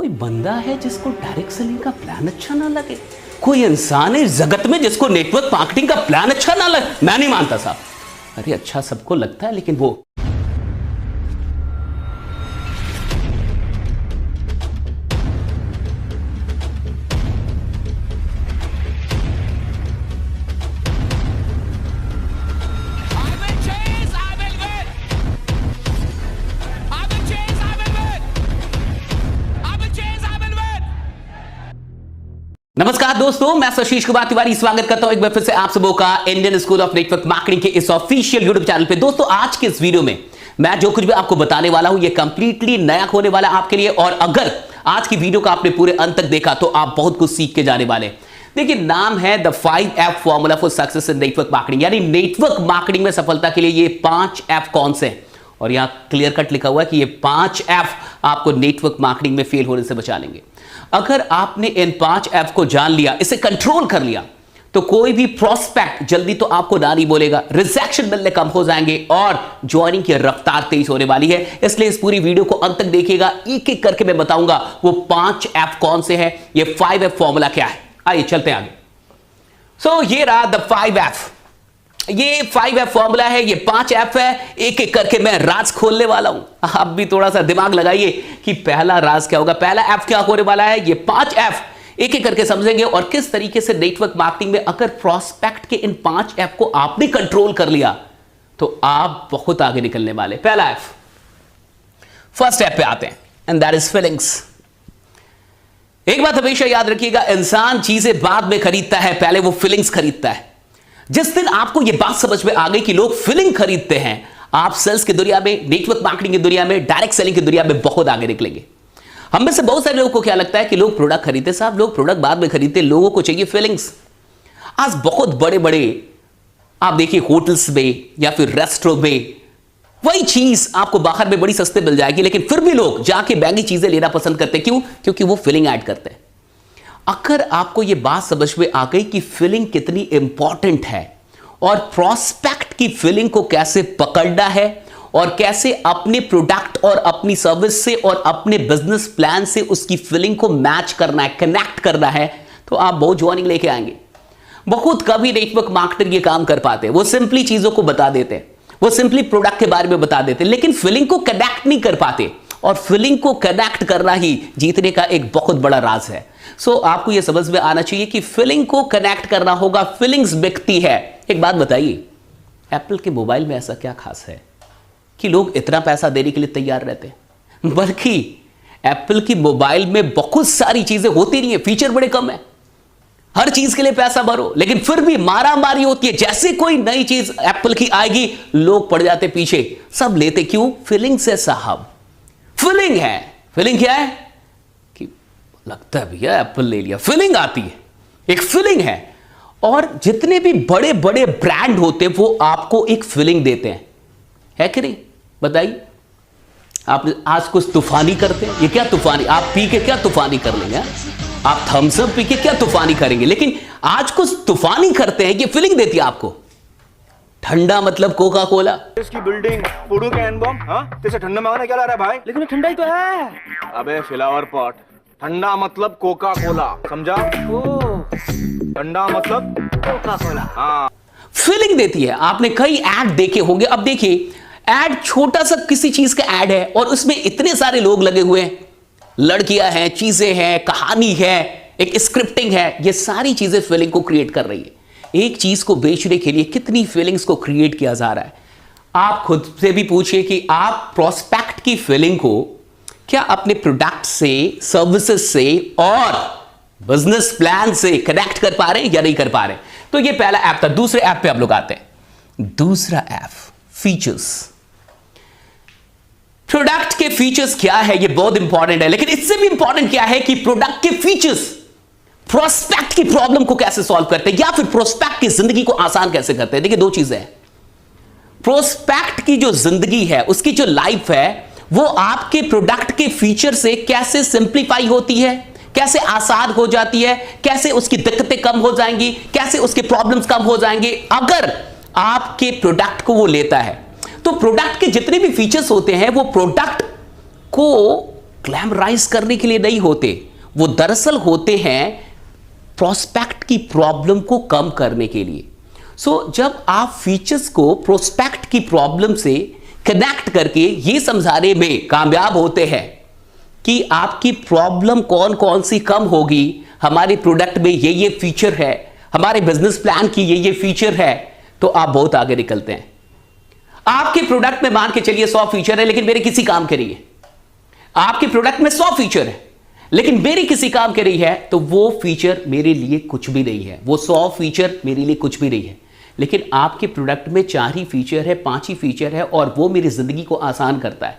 कोई बंदा है जिसको डायरेक्ट सेलिंग का प्लान अच्छा ना लगे? कोई इंसान है इस जगत में जिसको नेटवर्क मार्केटिंग का प्लान अच्छा ना लगे? मैं नहीं मानता साहब। अरे अच्छा सबको लगता है, लेकिन वो नमस्कार दोस्तों, मैं आशीष कुमार तिवारी स्वागत करता हूं एक बार फिर से आप सबों का Indian school of network marketing के इस ऑफिशियल यूट्यूब चैनल पे। दोस्तों आज के इस वीडियो में मैं जो कुछ भी आपको बताने वाला हूं ये कंप्लीटली नया होने वाला आपके लिए, और अगर आज की वीडियो का आपने पूरे अंत तक देखा तो आप बहुत कुछ सीख के जाने वाले। देखिए, नाम है the 5F formula for success in network marketing, यानी नेटवर्क मार्केटिंग में सफलता के लिए ये 5 F कौन से हैं, और यहां क्लियर कट लिखा हुआ है कि ये 5 F आपको नेटवर्क मार्केटिंग में फेल होने से बचा लेंगे। अगर आपने इन 5 F को जान लिया, इसे कंट्रोल कर लिया, तो कोई भी प्रोस्पेक्ट जल्दी तो आपको ना नहीं बोलेगा, रिजेक्शन मिलने कम हो जाएंगे और ज्वाइनिंग की रफ्तार तेज होने वाली है। इसलिए इस पूरी वीडियो को अंत तक देखिएगा, एक एक करके मैं बताऊंगा वो 5 F कौन से हैं, ये 5F फॉर्मूला क्या है। आइए चलते हैं आगे। सो ये रहा द 5F, ये 5F फॉर्मूला है, ये 5 F है। एक एक करके मैं राज खोलने वाला हूं। आप भी थोड़ा सा दिमाग लगाइए कि पहला राज क्या होगा, पहला F क्या होने वाला है। ये 5 F एक एक करके समझेंगे और किस तरीके से नेटवर्क मार्केटिंग में अगर प्रोस्पेक्ट के इन 5 F को आपने कंट्रोल कर लिया तो आप बहुत आगे निकलने वाले। पहला F, फर्स्ट F पे आते हैं, एंड दैट इज फीलिंग्स। एक बात हमेशा याद रखिएगा, इंसान चीजें बाद में खरीदता है, पहले वो फीलिंग्स खरीदता है। जिस दिन आपको यह बात समझ में आ गई कि लोग फीलिंग खरीदते हैं, आप सेल्स की दुनिया में, नेटवर्क मार्केटिंग की दुनिया में, डायरेक्ट सेलिंग की दुनिया में बहुत आगे निकलेंगे। हम में से बहुत सारे लोगों को क्या लगता है कि लोग प्रोडक्ट खरीदते, साहब लोग प्रोडक्ट बाद में खरीदते, लोगों को चाहिए फीलिंग्स। आज बहुत बड़े बड़े आप देखिए होटल्स में या फिर रेस्टोरेंट में वही चीज आपको बाहर में बड़ी सस्ते मिल जाएगी, लेकिन फिर भी लोग जाके महंगी चीजें लेना पसंद करते हैं। क्यों? क्योंकि वो फीलिंग ऐड करते हैं। अगर आपको यह बात समझ में आ गई कि फीलिंग कितनी इंपॉर्टेंट है और प्रोस्पेक्ट की फीलिंग को कैसे पकड़ना है और कैसे अपने प्रोडक्ट और अपनी सर्विस से और अपने बिजनेस प्लान से उसकी फीलिंग को मैच करना है, कनेक्ट करना है, तो आप बहुत ज्वाइनिंग लेके आएंगे। बहुत कभी नेटवर्क मार्केटर ये काम कर पाते हैं, वो सिंपली चीजों को बता देते हैं, वो सिंपली प्रोडक्ट के बारे में बता देते हैं, लेकिन फीलिंग को कनेक्ट नहीं कर पाते। और फीलिंग को कनेक्ट करना ही जीतने का एक बहुत बड़ा राज है। सो आपको यह समझ में आना चाहिए कि फीलिंग को कनेक्ट करना होगा, फीलिंग्स बिकती है। एक बात बताइए, एप्पल के मोबाइल में ऐसा क्या खास है कि लोग इतना पैसा देने के लिए तैयार रहते हैं? बल्कि एप्पल की मोबाइल में बहुत सारी चीजें होती नहीं है, फीचर बड़े कम है, हर चीज के लिए पैसा भरो, लेकिन फिर भी मारा मारी होती है। जैसे कोई नई चीज एप्पल की आएगी, लोग पड़ जाते पीछे, सब लेते। क्यों? फीलिंग से साहब, फीलिंग है। फीलिंग क्या है कि लगता है भैया एप्पल ले लिया, फीलिंग आती है, एक फीलिंग है। और जितने भी बड़े बड़े ब्रांड होते हैं वो आपको एक फीलिंग देते हैं, है कि नहीं? बताइए, आप आज कुछ तूफानी करते हैं, ये क्या तूफानी, आप पी के क्या तूफानी कर लेंगे? आप थम्स अप पी के क्या तूफानी करेंगे? लेकिन आज कुछ तूफानी करते हैं, ये फीलिंग देती है आपको। ठंडा मतलब कोका कोला, इसकी बिल्डिंग, फूडू कैन बम, हाँ? तेरे से ठंडा मांगने क्या ला रहा है भाई? लेकिन ठंडा ही तो है। अबे फ्लावर पॉट, ठंडा मतलब कोका कोला, समझा? ठंडा मतलब कोका कोला। हाँ, फीलिंग देती है। आपने कई ऐड देखे होंगे। अब देखिए, ऐड छोटा सा किसी चीज का ऐड है और उसमें इतने सारे लोग लगे हुए हैं, लड़कियां हैं, चीजें हैं, कहानी है, एक स्क्रिप्टिंग है, ये सारी चीजें फीलिंग को क्रिएट कर रही है। एक चीज को बेचने के लिए कितनी फीलिंग्स को क्रिएट किया जा रहा है। आप खुद से भी पूछिए कि आप प्रोस्पेक्ट की फीलिंग को क्या अपने प्रोडक्ट से, सर्विसेज से और बिजनेस प्लान से कनेक्ट कर पा रहे हैं या नहीं कर पा रहे? तो ये पहला ऐप था। दूसरे ऐप पे आप लोग आते हैं। दूसरा ऐप, फीचर्स। प्रोडक्ट के फीचर्स क्या है, ये बहुत इंपॉर्टेंट है, लेकिन इससे भी इंपॉर्टेंट क्या है कि प्रोडक्ट के फीचर्स प्रोस्पेक्ट की प्रॉब्लम को कैसे सॉल्व करते हैं या फिर प्रोस्पेक्ट की जिंदगी को आसान कैसे करते हैं। देखिए, दो चीजें हैं। प्रोस्पेक्ट की जो जिंदगी है, उसकी जो लाइफ है, वो आपके प्रोडक्ट के फीचर से कैसे सिंप्लीफाई होती है, कैसे आसान हो जाती है, कैसे उसकी दिक्कतें कम हो जाएंगी, कैसे उसके प्रॉब्लम्स कम हो जाएंगे अगर आपके प्रोडक्ट को वो लेता है। तो प्रोडक्ट के जितने भी फीचर्स होते हैं वो प्रोडक्ट को ग्लैमराइज करने के लिए नहीं होते, वो दरअसल होते हैं प्रोस्पेक्ट की प्रॉब्लम को कम करने के लिए। जब आप फीचर्स को प्रोस्पेक्ट की प्रॉब्लम से कनेक्ट करके ये समझाने में कामयाब होते हैं कि आपकी प्रॉब्लम कौन कौन सी कम होगी, हमारे प्रोडक्ट में ये फीचर है, हमारे बिजनेस प्लान की ये फीचर है, तो आप बहुत आगे निकलते हैं। आपके प्रोडक्ट में मान के चलिए 100 फीचर है लेकिन मेरे किसी काम के नहीं है। आपके प्रोडक्ट में 100 फीचर है लेकिन मेरी किसी काम के नहीं है, तो वो फीचर मेरे लिए कुछ भी नहीं है। वो 100 फीचर मेरे लिए कुछ भी नहीं है। लेकिन आपके प्रोडक्ट में 4 ही फीचर है, 5 ही फीचर है और वो मेरी जिंदगी को आसान करता है।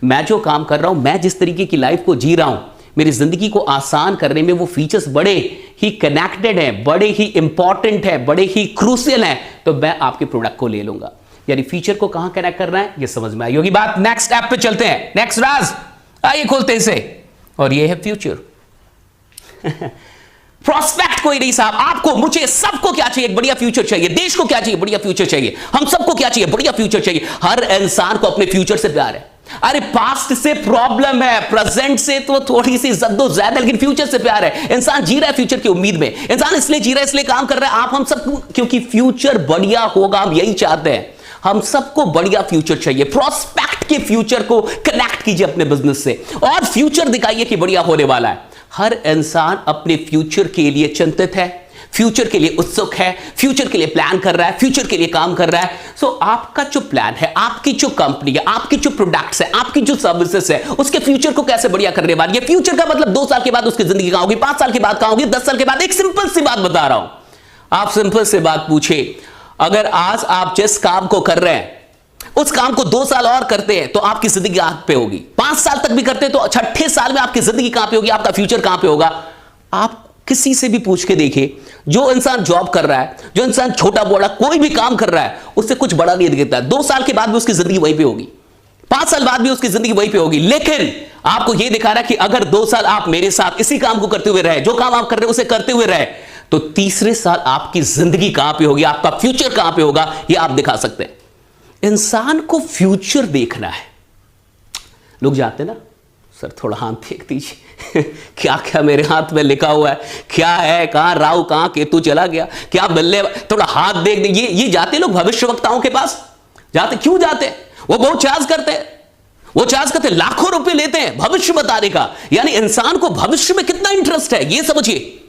मैं जो काम कर रहा हूं, मैं जिस तरीके की लाइफ को जी रहा हूं, मेरी जिंदगी को आसान करने में वो फीचर्स बड़े ही कनेक्टेड हैं, बड़े ही इंपॉर्टेंट है, बड़े ही क्रूशियल है, तो मैं आपके प्रोडक्ट को ले लूंगा। यानी फीचर को कहां कनेक्ट करना है ये समझ में आई होगी बात। नेक्स्ट ऐप पे चलते हैं, नेक्स्ट राज आइए खोलते हैं इसे, और ये है फ्यूचर। प्रोस्पेक्ट कोई नहीं साहब, आपको मुझे सबको क्या चाहिए? एक बढ़िया फ्यूचर चाहिए। देश को क्या चाहिए? बढ़िया फ्यूचर चाहिए। हम सबको क्या चाहिए? बढ़िया फ्यूचर चाहिए। हर इंसान को अपने फ्यूचर से प्यार है। अरे पास्ट से प्रॉब्लम है, प्रेजेंट से तो थोड़ी सी जद्दोजहद है, लेकिन फ्यूचर से प्यार है। इंसान जी रहा है फ्यूचर की उम्मीद में, इंसान इसलिए जी रहा है, इसलिए काम कर रहा है। आप हम सब क्योंकि फ्यूचर बढ़िया होगा, हम यही चाहते हैं। हम सबको बढ़िया फ्यूचर चाहिए। प्रोस्पेक्ट के फ्यूचर को कनेक्ट कीजिए अपने बिजनेस से और फ्यूचर दिखाइए कि बढ़िया होने वाला है। हर इंसान अपने फ्यूचर के लिए चिंतित है, फ्यूचर के लिए उत्सुक है, फ्यूचर के लिए प्लान कर रहा है, फ्यूचर के लिए काम कर रहा है। आपका जो प्लान है, आपकी जो कंपनी है, आपकी जो प्रोडक्ट्स है, आपकी जो सर्विसेज है, उसके फ्यूचर को कैसे बढ़िया करने वाली है। फ्यूचर का मतलब 2 साल के बाद उसकी जिंदगी कहां होगी, 5 साल के बाद कहां होगी, 10 साल के बाद। एक सिंपल सी बात बता रहा हूं, आप सिंपल सी बात पूछे, अगर आज आप जिस काम को कर रहे हैं उस काम को 2 साल और करते हैं तो आपकी जिंदगी कहां पे होगी। 5 साल तक भी करते हैं तो 6ठे साल में आपकी जिंदगी कहां पे होगी, आपका फ्यूचर कहां पे होगा। आप किसी से भी पूछ के देखिए, जो इंसान जॉब कर रहा है, जो इंसान छोटा बड़ा कोई भी काम कर रहा है, उससे कुछ बड़ा नहीं दिखता है। 2 साल के बाद भी उसकी जिंदगी वहीं पे होगी, 5 साल बाद भी उसकी जिंदगी वहीं पे होगी। लेकिन आपको यह दिखा रहा है कि अगर 2 साल आप मेरे साथ इसी काम को करते हुए रहे, जो काम आप कर रहे हैं उसे करते हुए रहे, तो तीसरे साल आपकी जिंदगी कहां पे होगी, आपका फ्यूचर कहां पे होगा, यह आप दिखा सकते हैं। इंसान को फ्यूचर देखना है। लोग जाते हैं ना, सर थोड़ा हाथ देख दीजिए क्या क्या मेरे हाथ में लिखा हुआ है, क्या है, कहां राहु कहां केतु चला गया, क्या बल्ले, थोड़ा हाथ देख दीजिए। ये जाते लोग भविष्य वक्ताओं के पास जाते, क्यों जाते? वो बहुत चार्ज करते हैं, वो चार्ज करते हैं, लाखों रुपए लेते हैं भविष्य बताने का। यानी इंसान को भविष्य में कितना इंटरेस्ट है, ये समझिए।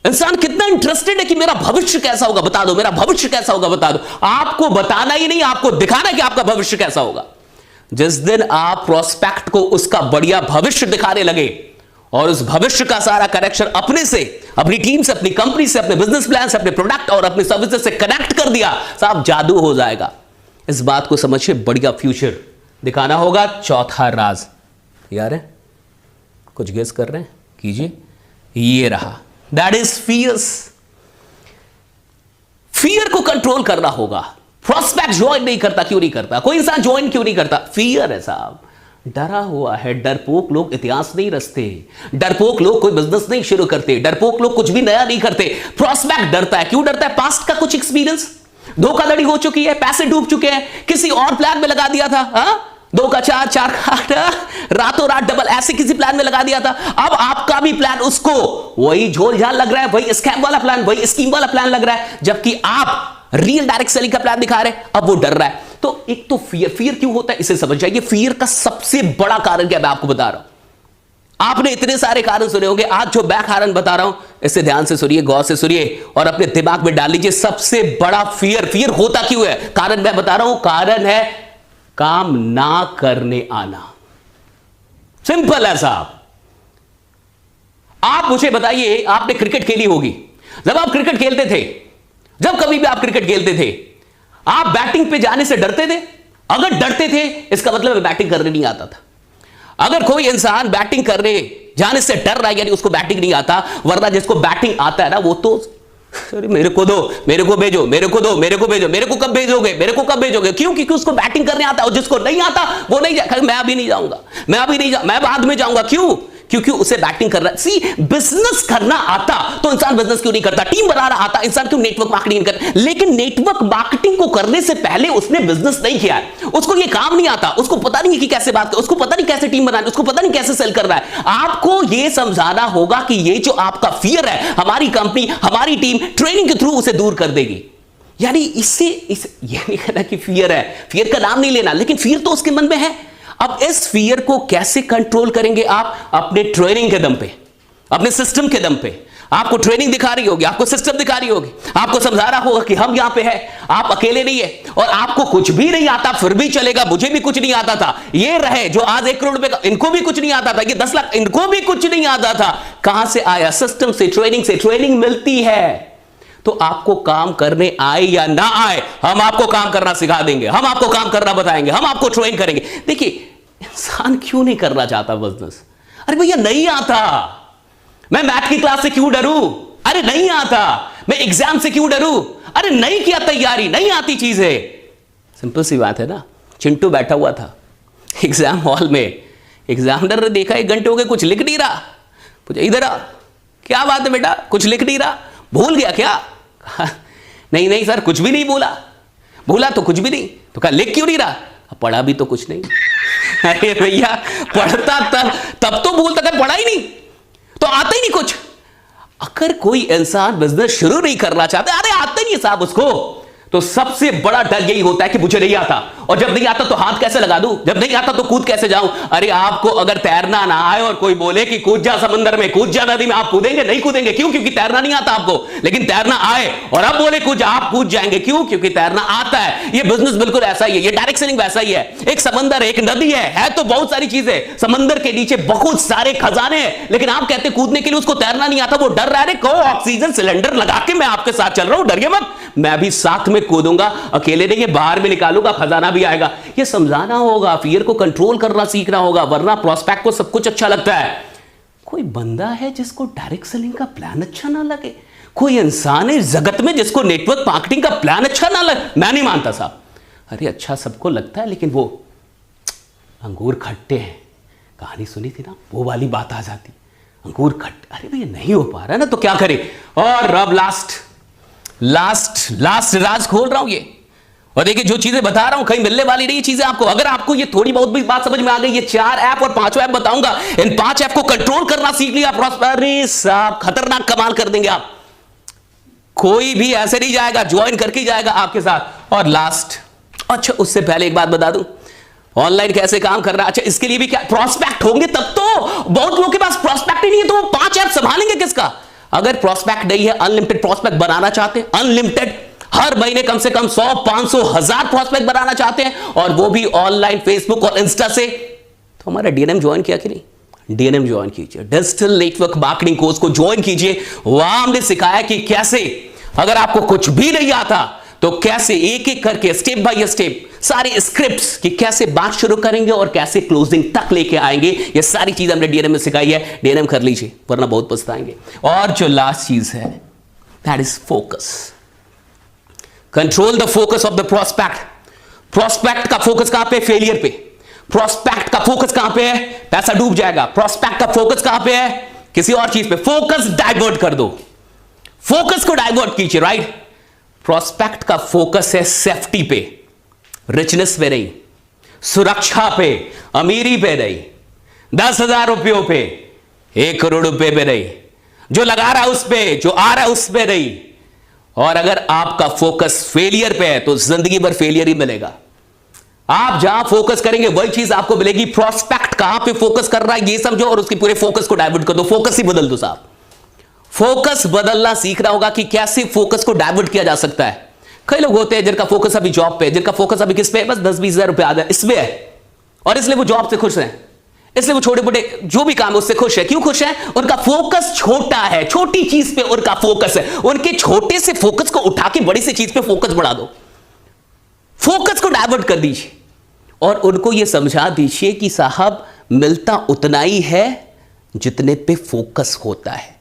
इंसान कितना इंटरेस्टेड है कि मेरा भविष्य कैसा होगा बता दो, मेरा भविष्य कैसा होगा बता दो। आपको बताना ही नहीं, आपको दिखाना है कि आपका भविष्य कैसा होगा। जिस दिन आप प्रोस्पेक्ट को उसका बढ़िया भविष्य दिखाने लगे और उस भविष्य का सारा कनेक्शन अपने से, अपनी टीम से, अपनी कंपनी से, अपने बिजनेस प्लान से, अपने प्रोडक्ट और अपने सर्विसेज से कनेक्ट कर दिया, साहब जादू हो जाएगा। इस बात को समझिए, बढ़िया फ्यूचर दिखाना होगा। चौथा राज यार है, कुछ गेस कर रहे हैं, कीजिए। ये रहा, दैट इज फियर्स। फियर को कंट्रोल करना होगा। प्रोस्पेक्ट ज्वाइन नहीं करता, क्यों नहीं करता? कोई इंसान ज्वाइन क्यों नहीं करता? फियर है साहब, डरा हुआ है। डरपोक लोग इतिहास नहीं रचते, डरपोक लोग कोई बिजनेस नहीं शुरू करते, डरपोक लोग कुछ भी नया नहीं करते। प्रोस्पेक्ट डरता है, क्यों डरता है? पास्ट का कुछ एक्सपीरियंस, धोखाधड़ी हो चुकी है, पैसे डूब चुके हैं, किसी और प्लान में लगा दिया था, हाँ 2 का 4, 4 का 8, रातों रात डबल, ऐसे किसी प्लान में लगा दिया था। अब आपका भी प्लान उसको वही झोल झाल लग रहा है, वही स्कैम वाला प्लान, वही स्कीम वाला प्लान लग रहा है, जबकि आप रियल डायरेक्ट सेलिंग का प्लान दिखा रहे हैं। अब वो डर रहा है। तो एक तो फियर क्यों होता है इसे समझ जाइए। फियर का सबसे बड़ा कारण क्या मैं आपको बता रहा हूं। आपने इतने सारे कारण सुने होंगे, आज जो मैं कारण बता रहा हूं इसे ध्यान से सुनिए, गौर से सुनिए और अपने दिमाग में डाल लीजिए। सबसे बड़ा फियर होता क्यों है, कारण मैं बता रहा हूं। कारण है काम ना करने आना। सिंपल है साहब। आप मुझे बताइए, आपने क्रिकेट खेली होगी। जब आप क्रिकेट खेलते थे, जब कभी भी आप क्रिकेट खेलते थे, आप बैटिंग पे जाने से डरते थे? अगर डरते थे इसका मतलब बैटिंग करने नहीं आता था। अगर कोई इंसान बैटिंग करने जाने से डर रहा है यानी उसको बैटिंग नहीं आता, वरना जिसको बैटिंग आता है ना वो तो अरे मेरे को दो, मेरे को भेजो, मेरे को दो, मेरे को भेजो, मेरे को कब भेजोगे, मेरे को कब भेजोगे। क्यों? क्योंकि उसको बैटिंग करने आता है और जिसको नहीं आता वो नहीं मैं अभी नहीं जाऊंगा, मैं अभी नहीं मैं बाद में जाऊंगा। क्यों? क्योंकि उसे बैटिंग कर रहा है। सी, बिजनेस करना आता तो इंसान बिजनेस क्यों नहीं करता, टीम बनाना आता इंसान क्यों नेटवर्क मार्केटिंग नहीं करता। लेकिन नेटवर्क मार्केटिंग को करने से पहले उसने बिजनेस नहीं किया है, उसको ये काम नहीं आता, उसको पता नहीं है कि कैसे बात कर, उसको पता नहीं कैसे टीम बनानी, उसको पता नहीं कैसे सेल करना है। आपको यह समझाना होगा कि ये जो आपका फियर है, हमारी कंपनी हमारी टीम ट्रेनिंग के थ्रू उसे दूर कर देगी। यानी इससे ये नहीं कहना कि फियर है, फियर का नाम नहीं लेना, लेकिन फियर तो उसके मन में है। अब इस फियर को कैसे कंट्रोल करेंगे आप? अपने ट्रेनिंग के दम पे, अपने सिस्टम के दम पे। आपको ट्रेनिंग दिखा रही होगी, आपको सिस्टम दिखा रही होगी, आपको समझा रहा होगा कि हम यहां पे हैं, आप अकेले नहीं है। और आपको कुछ भी नहीं आता फिर भी चलेगा, मुझे भी कुछ नहीं आता था, ये रहे जो आज 1 करोड़ रुपए का, इनको भी कुछ नहीं आता था, ये 10 लाख, इनको भी कुछ नहीं आता था। कहां से आया? सिस्टम से, ट्रेनिंग से। ट्रेनिंग मिलती है तो आपको काम करने आए या ना आए, हम आपको काम करना सिखा देंगे, हम आपको काम करना बताएंगे, हम आपको ट्रेन करेंगे। देखिए, इंसान क्यों नहीं करना चाहता बिजनेस? अरे भैया नहीं आता, मैं मैथ की क्लास से क्यों डरूं? अरे नहीं आता, मैं एग्जाम से क्यों डरूं? अरे नहीं किया तैयारी, नहीं आती चीजें। सिंपल सी बात है ना। चिंटू बैठा हुआ था एग्जाम हॉल में, एग्जामिनर ने देखा 1 घंटे हो गए कुछ लिख नहीं रहा, पूछा इधर आ, क्या बात है बेटा, कुछ लिख नहीं रहा, भूल गया क्या? नहीं नहीं सर, कुछ भी नहीं भूला। भूला तो कुछ भी नहीं, तो कहा लिख क्यों नहीं रहा? पढ़ा भी तो कुछ नहीं। अरे भैया, पढ़ता तब तो भूलता, था पढ़ा ही नहीं तो आता ही नहीं कुछ। अगर कोई इंसान बिजनेस शुरू नहीं करना चाहता, अरे आता ही नहीं साहब उसको, तो सबसे बड़ा डर यही होता है कि मुझे नहीं आता, और जब नहीं आता तो हाथ कैसे लगा दूं, जब नहीं आता तो कूद कैसे जाऊं। अरे आपको अगर तैरना ना आए और कोई बोले कि कूद जा समंदर में, कूद जा नदी में, आप कूदेंगे? नहीं कूदेंगे। क्यों? क्योंकि तैरना नहीं आता आपको। लेकिन तैरना आए और अब बोले कूद जा, आप कूद जाएंगे। क्यों? क्योंकि तैरना आता है। ये बिजनेस बिल्कुल ऐसा ही है, ये डायरेक्ट सेलिंग वैसा ही है। एक समंदर है, एक नदी है तो बहुत सारी चीजें, समंदर के नीचे बहुत सारे खजाने हैं, लेकिन आप कहते कूदने के लिए उसको तैरना नहीं आता, वो डर रहा है। कहो ऑक्सीजन सिलेंडर लगा के मैं आपके साथ चल रहा हूं, डरिए मत, मैं भी साथ में कूदूंगा, अकेले नहीं, बाहर में निकालूंगा, खजाना भी आएगा। ये समझाना होगा, फियर को कंट्रोल करना सीखना होगा, वरना प्रोस्पेक्ट को सब कुछ अच्छा लगता है। कोई बंदा है जिसको डायरेक्ट सेलिंग का प्लान अच्छा ना लगे? कोई इंसान है जगत में जिसको नेटवर्क मार्केटिंग का प्लान अच्छा ना लगे? मैं नहीं मानता साहब। अरे अच्छा सबको लगता है, लेकिन वो अंगूर खट्टे हैं, कहानी सुनी थी ना, वो वाली बात आ जाती, अंगूर खट्टे। अरे भैया नहीं हो पा रहा ना, तो क्या करें? और अब लास्ट राज खोल रहा हूं ये, और देखिए जो चीजें बता रहा हूं कहीं मिलने वाली नहीं चीजें आपको। अगर आपको ये थोड़ी बहुत भी बात समझ में आ गई, ये 4 ऐप और 5 ऐप बताऊंगा, इन 5 ऐप को कंट्रोल करना सीख लिया, अरे साहब खतरनाक कमाल कर देंगे आप। कोई भी ऐसे नहीं जाएगा, ज्वाइन करके जाएगा आपके साथ। और लास्ट, अच्छा उससे पहले एक बात बता दूं, ऑनलाइन कैसे काम कर रहा है। अच्छा इसके लिए भी क्या प्रोस्पेक्ट होंगे? तब तो बहुत लोगों के पास प्रोस्पेक्ट ही नहीं है, तो वो 5 ऐप संभालेंगे किसका? अगर प्रोस्पेक्ट नहीं है, अनलिमिटेड प्रोस्पेक्ट बनाना चाहते हैं, अनलिमिटेड हर महीने कम से कम 100, 500, 1000 प्रोस्पेक्ट बनाना चाहते हैं, और वो भी ऑनलाइन फेसबुक और इंस्टा से, तो हमारा डीएनएम ज्वाइन किया कि नहीं? डीएनएम ज्वाइन कीजिए, डिजिटल नेटवर्क मार्केटिंग कोर्स को ज्वाइन कीजिए। वहां हमने सिखाया कि कैसे, अगर आपको कुछ भी नहीं आता तो कैसे एक एक करके स्टेप बाय स्टेप सारे स्क्रिप्ट्स कि कैसे बात शुरू करेंगे और कैसे क्लोजिंग तक लेके आएंगे, ये सारी चीज हमने डीएनएम में सिखाई है। डीएनएम कर लीजिए वरना बहुत पछताएंगे। और जो लास्ट चीज है, that is focus. Control the focus of the prospect. Prospect का फोकस कहां पे? फेलियर पे। प्रोस्पेक्ट का फोकस कहां पे है? पैसा डूब जाएगा। प्रोस्पेक्ट का फोकस कहां पे है? किसी और चीज पे। फोकस डाइवर्ट कर दो, फोकस को डाइवर्ट कीजिए, राइट? प्रोस्पेक्ट का फोकस है सेफ्टी पे, रिचनेस पे नहीं, सुरक्षा पे, अमीरी पे नहीं, 10,000 रुपयों पे, 1 करोड़ रुपए पे नहीं, जो लगा रहा है उस पे, जो आ रहा है उस पे नहीं। और अगर आपका फोकस फेलियर पे है तो जिंदगी भर फेलियर ही मिलेगा। आप जहां फोकस करेंगे वही चीज आपको मिलेगी। प्रोस्पेक्ट कहां पे फोकस कर रहा है ये समझो, और उसके पूरे फोकस को डाइवर्ट कर दो। फोकस ही बदल दो साहब, फोकस बदलना सीखना होगा कि कैसे फोकस को डाइवर्ट किया जा सकता है। कई लोग होते हैं जिनका फोकस अभी जॉब पे, जिनका फोकस अभी किस पे है? बस 10-20 हजार रुपए आ जाए इसमें है, और इसलिए वो जॉब से खुश हैं, इसलिए वो छोटे मोटे जो भी काम है उससे खुश है। क्यों खुश है? उनका फोकस छोटा है, छोटी चीज पे उनका फोकस है। उनके छोटे से फोकस को उठा के बड़ी सी चीज पे फोकस बढ़ा दो, फोकस को डाइवर्ट कर दीजिए, और उनको यह समझा दीजिए कि साहब मिलता उतना ही है जितने पे फोकस होता है।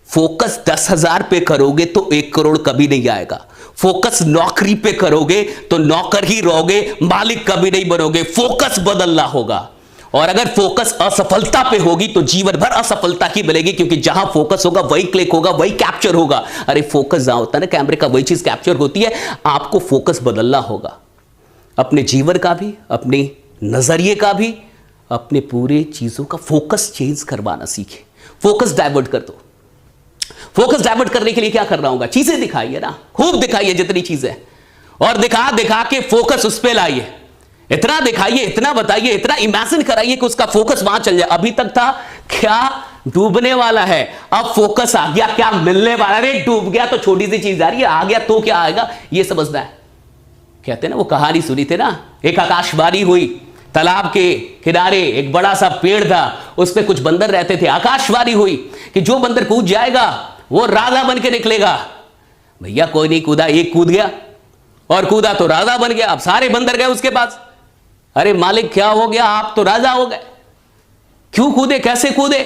फोकस 10,000 पे करोगे तो 1 करोड़ कभी नहीं आएगा। फोकस नौकरी पे करोगे तो नौकर ही रहोगे, मालिक कभी नहीं बनोगे। फोकस बदलना होगा, और अगर फोकस असफलता पे होगी तो जीवन भर असफलता ही मिलेगी, क्योंकि जहां फोकस होगा वही क्लिक होगा, वही कैप्चर होगा। अरे फोकस जहां होता है ना कैमरे का, वही चीज कैप्चर होती है। आपको फोकस बदलना होगा, अपने जीवन का भी, अपने नजरिए का भी, अपने पूरे चीजों का फोकस चेंज करवाना सीखे। फोकस डाइवर्ट कर दो। फोकस डाइवर्ट करने के लिए क्या करना होगा? चीजें दिखाइए ना, खूब दिखाइए जितनी चीजें, और दिखा दिखा के फोकस उस पर लाइए। इतना दिखाइए, इतना बताइए, इतना इमेजिन कराइए कि उसका फोकस वहां चल जाए। अभी तक था क्या डूबने वाला है, अब फोकस आ गया क्या मिलने वाला। अरे डूब गया तो छोटी सी चीज आ रही है, आ गया तो क्या आएगा, ये समझना है। कहते हैं ना, वो कहानी सुनी थी ना, एक आकाशवाणी हुई, तालाब के किनारे एक बड़ा सा पेड़ था, उस पर कुछ बंदर रहते थे। आकाशवाणी हुई कि जो बंदर कूद जाएगा वो राजा बन के निकलेगा। भैया कोई नहीं कूदा, एक कूद गया और कूदा तो राजा बन गया। अब सारे बंदर गए उसके पास, अरे मालिक क्या हो गया, आप तो राजा हो गए, क्यों कूदे, कैसे कूदे,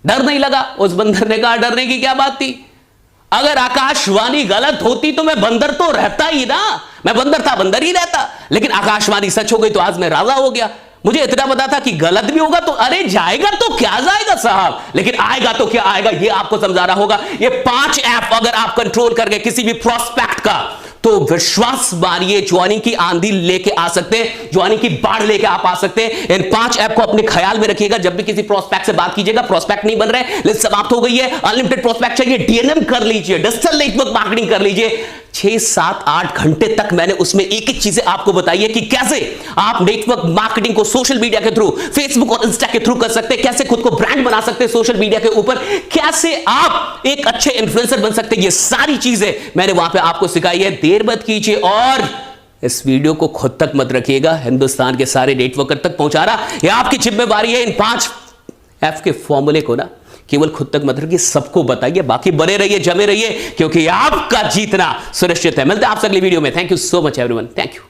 डर नहीं लगा? उस बंदर ने कहा डरने की क्या बात थी, अगर आकाशवाणी गलत होती तो मैं बंदर तो रहता ही ना, मैं बंदर था बंदर ही रहता, लेकिन आकाशवाणी सच हो गई तो आज मैं राजा हो गया। मुझे इतना पता था कि गलत भी होगा तो अरे जाएगा तो क्या जाएगा साहब, लेकिन आएगा तो क्या आएगा, ये आपको समझाना होगा। ये 5 ऐप अगर आप कंट्रोल कर गए किसी भी प्रोस्पेक्ट का, तो विश्वास मानिए ज्वाइनिंग की आंधी लेके आ सकते हैं, ज्वाइनिंग की बाढ़ लेके आप आ सकते हैं। इन 5 ऐप को अपने ख्याल में रखिएगा जब भी किसी प्रोस्पेक्ट से बात कीजिएगा। प्रोस्पेक्ट नहीं बन रहे, लिस्ट समाप्त हो गई है, अनलिमिटेड प्रोस्पेक्ट चाहिए, डीएनएम कर लीजिए, डिजिटल नेटवर्क मार्केटिंग कर लीजिए। 6, 7, 8 घंटे तक मैंने उसमें एक एक चीजें आपको बताई है कि कैसे आप नेटवर्क मार्केटिंग को सोशल मीडिया के थ्रू, फेसबुक और इंस्टा के थ्रू कर सकते हैं, कैसे खुद को ब्रांड बना सकते हैं सोशल मीडिया के ऊपर, कैसे आप एक अच्छे इन्फ्लुएंसर बन सकते हैं। ये सारी चीजें मैंने वहां पे आपको सिखाई है। देर मत कीजिए और इस वीडियो को खुद तक मत रखिएगा, हिंदुस्तान के सारे नेटवर्कर तक पहुंचा रहा ये आपकी जिम्मेवारी है। इन 5 ऐप के फॉर्मूले को ना केवल खुद तक मत रखिए, सबको बताइए, बाकी बने रहिए, जमे रहिए, क्योंकि आपका जीतना सुनिश्चित है। मिलते हैं आपसे अगली वीडियो में। Thank you so much everyone, thank you.